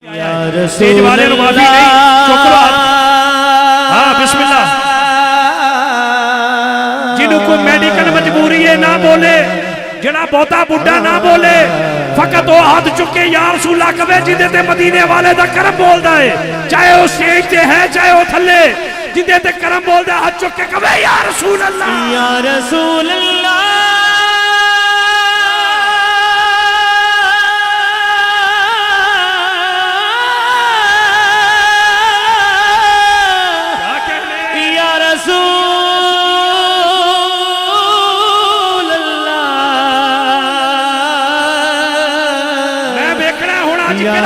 stage والے نو معافی نہیں چکرو ہاں بسم اللہ جنہوں کو میڈیکل مجبوری ہے نہ بولے جڑا بہتا بڑھا نہ بولے فقط وہ ہاتھ چکے یا رسول اللہ کبھے جدے تے مدینے والے دا کرم بول دا ہے چاہے وہ سٹیج تے ہے چاہے وہ تھلے جدے تے کرم بول دا ہاتھ چکے کبھے یا رسول اللہ یا رسول اللہ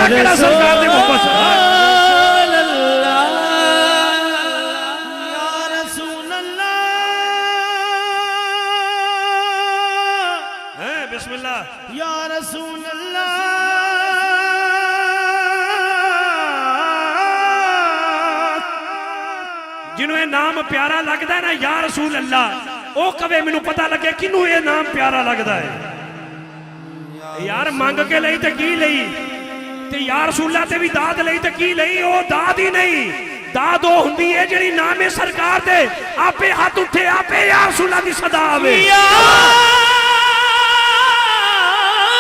کیڑا سرکار دے محبت یا رسول اللہ بسم اللہ یا رسول اللہ جنہوں نام پیارا لگتا ہے نا یا رسول اللہ او کبھی میں پتہ لگے کنوں یہ نام پیارا لگتا ہے یار مانگ کے لئی تے کی لئی تے یا رسول اللہ تے بھی داد لئی تے کی لئی او داد ہی نہیں داد او ہندی ہے جنہی نام سرکار دے آپے ہاتھ اٹھے آپے یا رسول اللہ دی صدا آوے یا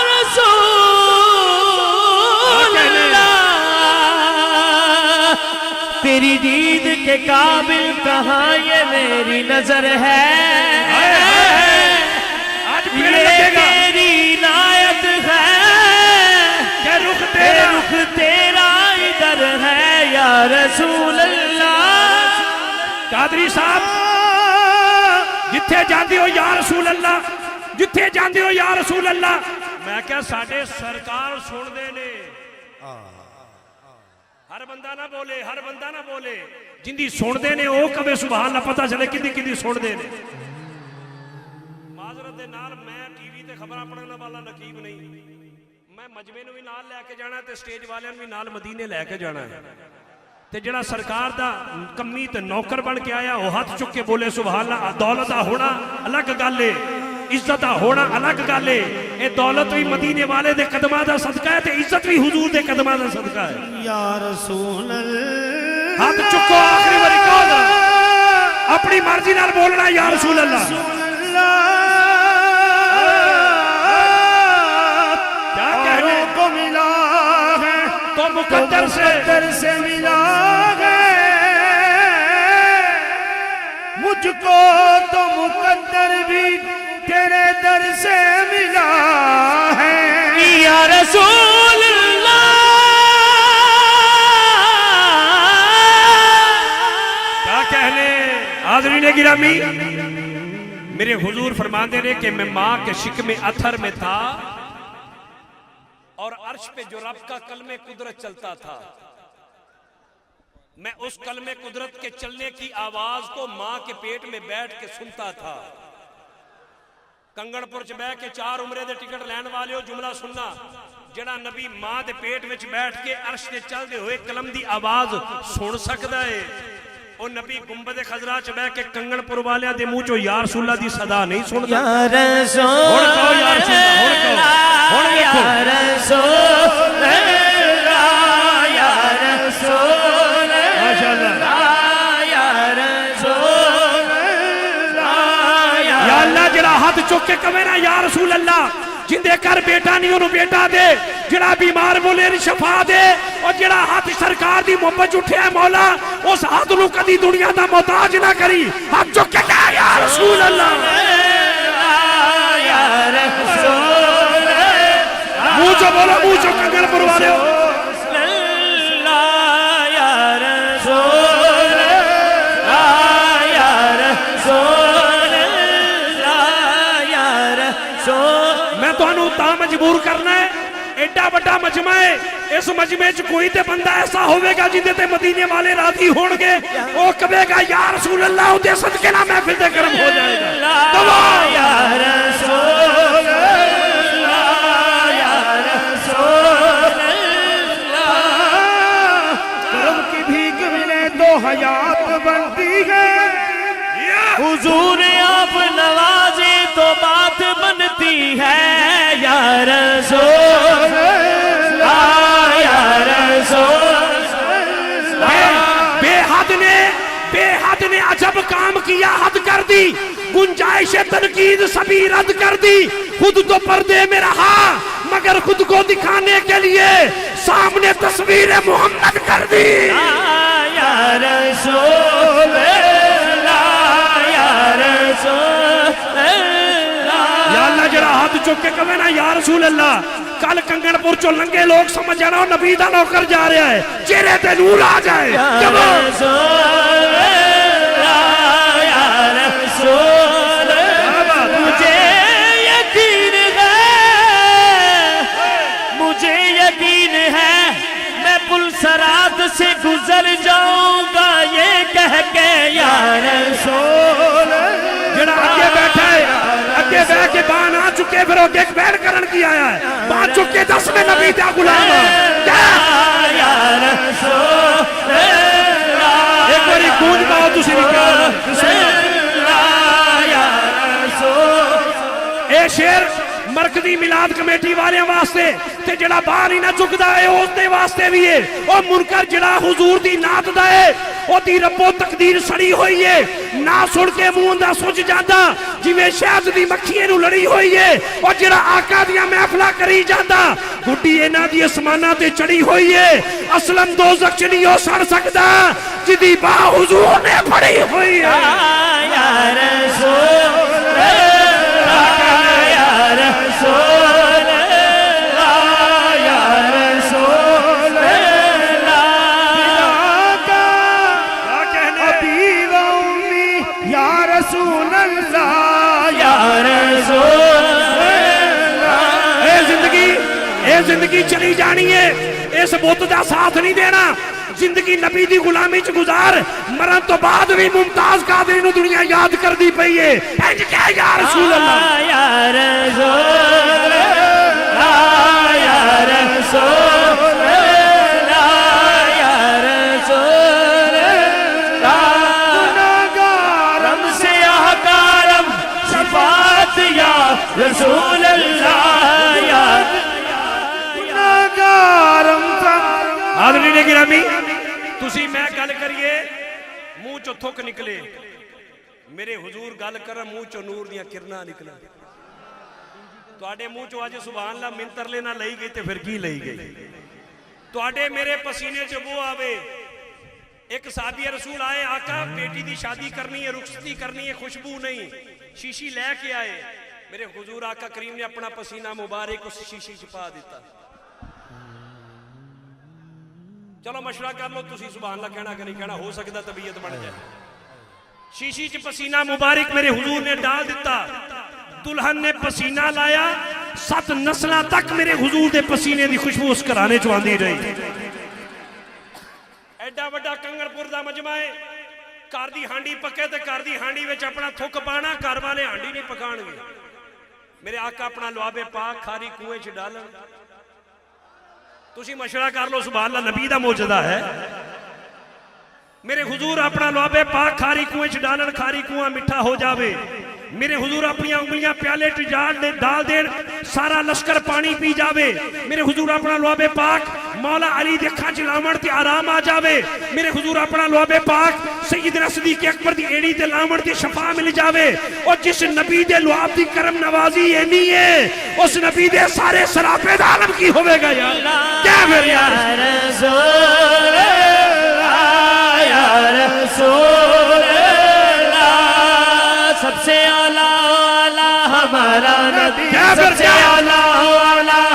رسول اللہ تیری دید کے قابل کہاں یہ میری نظر ہے آج پیڑے لگے گا میری عنایت ہے کہ رخ تیرا ادھر ہے یا رسول اللہ قادری صاحب جتھے جاندی ہو یا رسول اللہ جتھے جاندی ہو یا رسول اللہ میں کہا ساڑھے سرکار سن دے نے ہر بندہ نہ بولے ہر بندہ نہ بولے جندی سن دے نے او کبھے سبحان اللہ پتہ چلے کدی سن دے نے معذرت دے نال میں ٹی وی تے خبراں پڑھنے والا نقیب نہیں میں مجمع نو بھی نال لے کے جانا تے سٹیج والے نو بھی نال مدینے لے کے جانا ہے تے جڑا سرکار دا کمی تے نوکر بن کے آیا وہ ہاتھ چک کے بولے سبحان اللہ دولت ہونا الگ گل ہے عزت ہونا الگ گل ہے اے دولت بھی مدینے والے دے قدماں دا صدقہ ہے تے عزت بھی حضور دے قدماں دا صدقہ ہے یا رسول اللہ ہاتھ چکو آخری باری کہو اپنی مرضی نال بولنا یا رسول اللہ مقدر سے ملا ہے مجھ کو تو مقدر بھی تیرے در سے ملا ہے یا رسول اللہ کیا کہنے حاضرین گرامی میرے حضور فرماتے رہے کہ میں ماں کے شکم اتھر میں تھا اور عرش پہ جو رب کا کلمہ قدرت چلتا تھا میں اس کلمہ قدرت کے چلنے کی آواز کو ماں کے پیٹ میں بیٹھ کے سنتا تھا کنگڑ پرچ بے کے 4 عمرے دے ٹکٹ لین والے ہو جملہ سننا جڑا نبی ماں دے پیٹ وچ بیٹھ کے عرش دے چل دے ہوئے کلم دی آواز سن سکدا ہے او نبی گنبد خضرا چ بیٹھ کے کنگڑ پور والے دے منہ چوں یا رسول اللہ دی صدا نہیں سندا یا رسول ہن کہو یا رسول اللہ ہن دیکھو یا رسول اللہ یا رسول اللہ یا رسول اللہ یا اللہ جڑا ہاتھ چک کے کہے نا یا رسول اللہ جندے کر بیٹا نہیں انہوں بیٹا دے جڑا بیمار بولے شفا دے اور جڑا ہاتھ سرکار دی محبت اٹھے ہے مولا اس ہاتھ نو کدی دنیا دا محتاج نہ کری ہاتھ چک کے کہے یا رسول اللہ یا رسول منہ چو بولو منہ چو کنگل پروالے ہو میں تو انہوں تا مجبور کرنا ہے ایڈا بڑا مجمع ہے اس مجمع چ کوئی تے بندہ ایسا ہوئے گا جندے تے مدینے والے راضی ہون گے وہ کہے گا یا رسول اللہ دے صدقے نہ محفل تے کرم ہو جائے گا دعا یا رسول اللہ یا رسول اللہ کرم کی بھیک ملے تو حیات بنتی ہے حضور آپ نوازے تو بات بنتی ہے یا رسول اللہ یا رسول نے عجب کام کیا حد کر دی گنجائش تنقید سبھی رد کر دی خود تو پردے میں رہا مگر خود کو دکھانے کے لیے سامنے تصویر محمد کر دی یا رسول اللہ یا رسول اللہ یا اللہ جڑا ہاتھ چک کے کہے نا یا رسول اللہ کل کنگن پور چو لنگے لوگ سمجھ جانا نبی دا نوکر جا رہا ہے چہرے تے نور آ جائے یا رسول اللہ یا رسول اللہ مجھے یقین ہے میں پل سرات سے گزر جاؤں گا یہ کہہ کے یا رسول جڑا آگے بیٹھا ہے آگے بیٹھ کے بان آ چکے پھر آگے ایک بیٹھ کرن کی آیا ہے بان چکے 10 میں نبی دا غلام یا رسول اللہ ایک باری گونج باؤ تسی نکال یا رسول اے شیر مرکزی میلاد کمیٹی والے واسطے تے جڑا باہر ہی نہ چکدا ہے اس دے واسطے بھی ہے او منکر جڑا حضور دی نعت دا ہے او دی رب و تقدیر سڑی ہوئی ہے نہ سن کے منہ دا سج جاندا جویں شہد دی مکھیاں نو لڑی ہوئی ہے او جڑا آقا دیاں محفلاں کری جاندا گڈی انہاں دی اسماناں تے چڑھی ہوئی ہے اصلاً دوزخ چ نہیں ہو سڑ سکدا جدی با حضور نے پھڑی ہوئی ہے یا رسول رسول اللہ یا رسول اللہ کیا کہنے ابی و امی یا رسول اللہ یا رسول اللہ اے زندگی چلی جانی ہے اس بت دا ساتھ نہیں دینا زندگی نبی دی غلامی چ گزار مرن تو بعد بھی ممتاز قادری نو دنیا یاد کر دی پئی ہے انج کہ یا رسول اللہ یا رسول اللہ یا رسول اللہ یا رسول اللہ گناہگارم سے احکارم شفاعت یا رسول اللہ یا گناہگارم حاضرین گرامی تسی میں گل کریے منہ چو تھک نکلے میرے حضور گل کر منہ چو نور دیاں کرنا نکلا تو آڈے منہ چو آج سبحان اللہ منتر لینا لئی گئی تے پھر کی لئی گئی تو آڈے میرے پسینے چو وہ آوے ایک صحابی رسول آئے آقا بیٹی دی شادی کرنی ہے رخصتی کرنی ہے خوشبو نہیں شیشی لے کے آئے میرے حضور آقا کریم نے اپنا پسینہ مبارک اس شیشی چھپا دیتا چلو مشورہ کر لو تسی سبحان اللہ کہنا کہ نہیں کہنا ہو سکتا طبیعت بڑھ جائے شیشی چ پسینہ مبارک میرے حضور نے ڈال دیتا دلہن نے پسینہ لایا 7 نسلہ تک میرے حضور دے پسینے دی خوشبو اس کرانے چواندی رہی ایڈا وڈا کنگن پور دا مجمع ہے کار دی ہانڈی پکے تے کار دی ہانڈی وچ اپنا تھک پانا کار والے ہانڈی نہیں پکان گے میرے آقا اپنا لعاب پاک کھاری کنویں چ ڈالن تسی مشورہ کر لو سبحان اللہ نبی دا موجودہ ہے میرے حضور اپنا لعاب پاک کھاری کنویں چ ڈالن کھاری کنواں میٹھا ہو جاوے میرے حضور اپنی انگلیاں پیالے ڈال دین سارا لشکر پانی پی جاوے میرے حضور اپنا لعاب پاک مولا علی دے کھاں چ لاون تے آرام آ جاوے میرے حضور اپنا لعاب پاک سیدنا صدیق اکبر دی ایڑی تے لاون تے شفا مل جاوے اور جس نبی دے لعاب دی کرم نوازی ہے نہیں ہے اس نبی دے سارے سراپے دا عالم کی ہوئے گا یا کیا میرے یا رسول اللہ یا رسول اللہ سب سے اعلیٰ ہمارا نبی سب سے اعلیٰ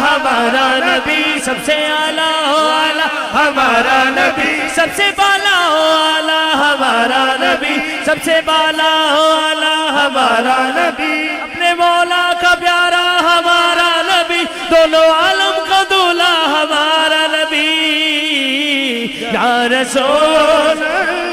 ہمارا نبی سب سے اعلیٰ ہمارا نبی سب سے بالا ہمارا نبی سب سے بالا ہمارا نبی اپنے مولا کا پیارا ہمارا نبی دونوں عالم کا دولا ہمارا نبی یا رسول